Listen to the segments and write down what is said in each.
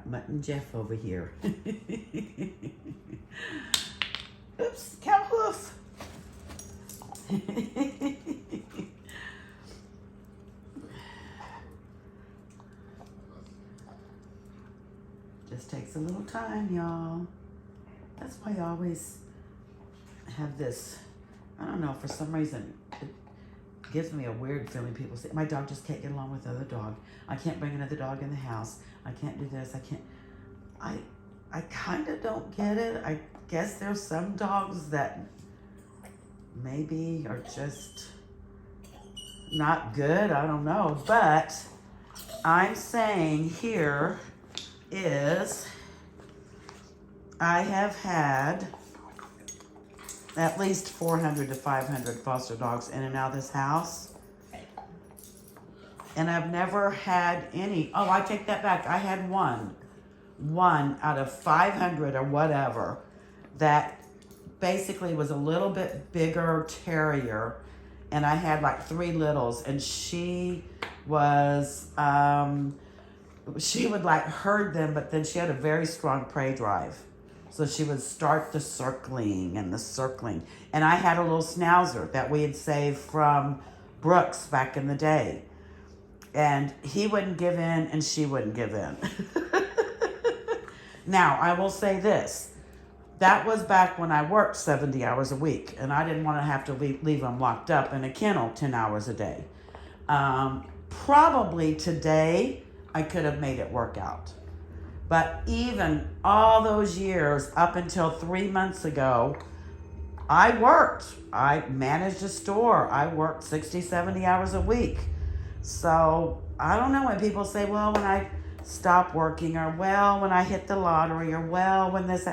got Mutton Jeff over here. Oops, cow hoof. Just takes a little time, y'all. That's why I always have this, I don't know, for some reason, it gives me a weird feeling. People say, my dog just can't get along with the other dog. I can't bring another dog in the house. I can't do this. I can't. I kind of don't get it. I guess there's some dogs that maybe are just not good. I don't know. But I'm saying here is I have had at least 400 to 500 foster dogs in and out of this house. And I've never had any, oh, I take that back. I had one out of 500 or whatever that basically was a little bit bigger terrier. And I had like 3 littles, and she was, she would like herd them, but then she had a very strong prey drive. So she would start the circling. And I had a little schnauzer that we had saved from Brooks back in the day. And he wouldn't give in, and she wouldn't give in. Now, I will say this. That was back when I worked 70 hours a week, and I didn't want to have to leave them locked up in a kennel 10 hours a day. Probably today, I could have made it work out. But even all those years, up until 3 months ago, I worked. I managed a store. I worked 60, 70 hours a week. So I don't know when people say, well, when I stop working, or well, when I hit the lottery, or well, when this,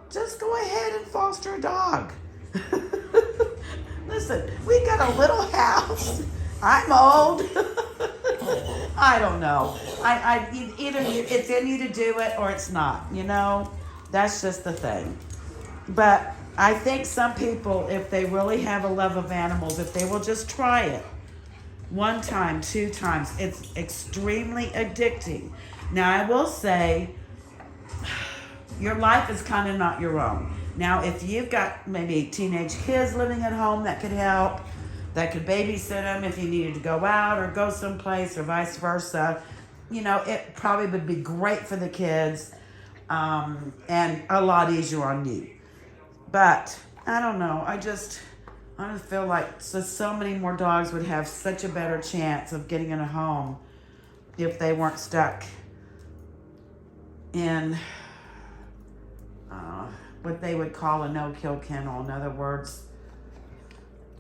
just go ahead and foster a dog. Listen, we got a little house. I'm old. I don't know. Either it's in you to do it or it's not, you know? That's just the thing. But I think some people, if they really have a love of animals, if they will just try it 1 time, 2 times, it's extremely addicting. Now, I will say, your life is kind of not your own. Now, if you've got maybe teenage kids living at home, that could help. That could babysit them if you needed to go out or go someplace, or vice versa. You know, it probably would be great for the kids, and a lot easier on you. But I don't know. I just feel like so many more dogs would have such a better chance of getting in a home if they weren't stuck in what they would call a no-kill kennel. In other words,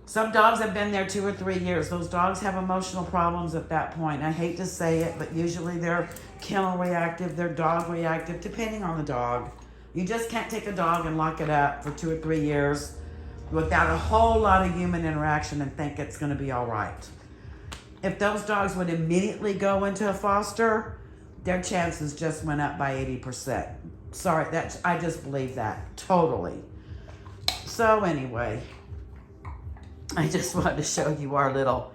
some dogs have been there 2 or 3 years. Those dogs have emotional problems at that point. I hate to say it, but usually they're kennel reactive, they're dog reactive, depending on the dog. You just can't take a dog and lock it up for 2 or 3 years without a whole lot of human interaction and think it's going to be all right. If those dogs would immediately go into a foster, their chances just went up by 80%. Sorry, I just believe that totally. So anyway, I just wanted to show you our little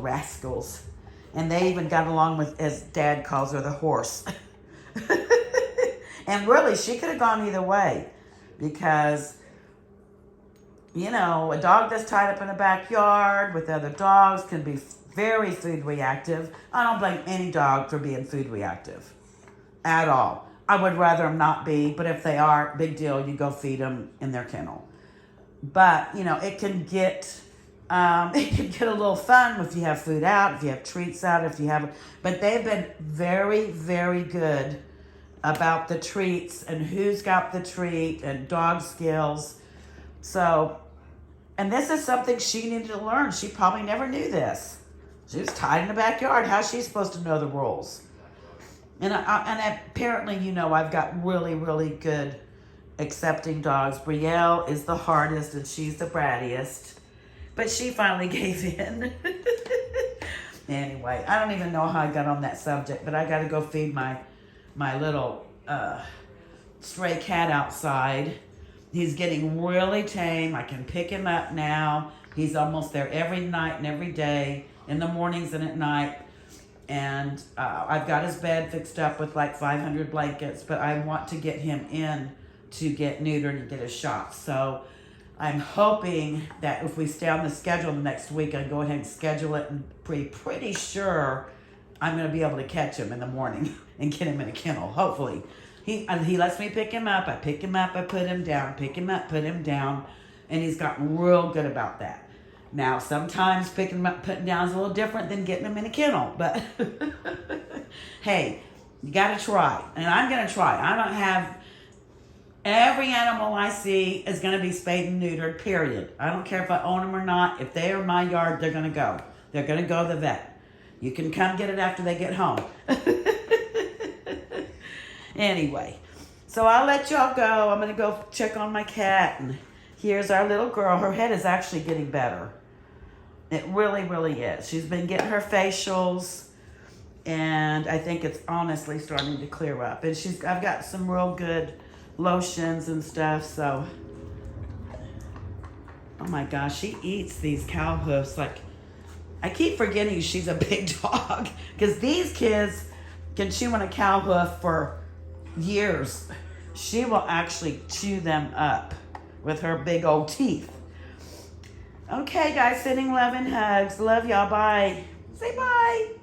rascals. And they even got along with, as Dad calls her, the horse. And really, she could have gone either way, because, you know, a dog that's tied up in a backyard with other dogs can be very food reactive. I don't blame any dog for being food reactive at all. I would rather them not be, but if they are, big deal, you go feed them in their kennel. But, you know, it can get a little fun if you have food out, if you have treats out, but they've been very, very good about the treats and who's got the treat and dog skills. So, and this is something she needed to learn. She probably never knew this. She was tied in the backyard. How's she supposed to know the rules? And apparently, you know, I've got really, really good accepting dogs. Brielle is the hardest, and she's the brattiest. But she finally gave in. Anyway, I don't even know how I got on that subject, but I got to go feed my little stray cat outside. He's getting really tame. I can pick him up now. He's almost there every night and every day, in the mornings and at night. And I've got his bed fixed up with like 500 blankets, but I want to get him in to get neutered and get his shot. So I'm hoping that if we stay on the schedule next week, I go ahead and schedule it, and pretty sure I'm going to be able to catch him in the morning and get him in a kennel, hopefully. He lets me pick him up. I pick him up, I put him down, pick him up, put him down, and he's gotten real good about that. Now, sometimes picking him up, putting him down is a little different than getting him in a kennel, but hey, you got to try, and I'm going to try. I don't have, every animal I see is going to be spayed and neutered, period. I don't care if I own them or not. If they are in my yard, they're going to go. They're going to go to the vet. You can come get it after they get home. Anyway, so I'll let y'all go. I'm going to go check on my cat, and here's our little girl. Her head is actually getting better. It really, really is. She's been getting her facials, and I think it's honestly starting to clear up. And I've got some real good lotions and stuff, so. Oh my gosh, she eats these cow hoofs. Like, I keep forgetting she's a big dog, because these kids can chew on a cow hoof for years. She will actually chew them up with her big old teeth. Okay, guys, sending love and hugs. Love y'all. Bye. Say bye.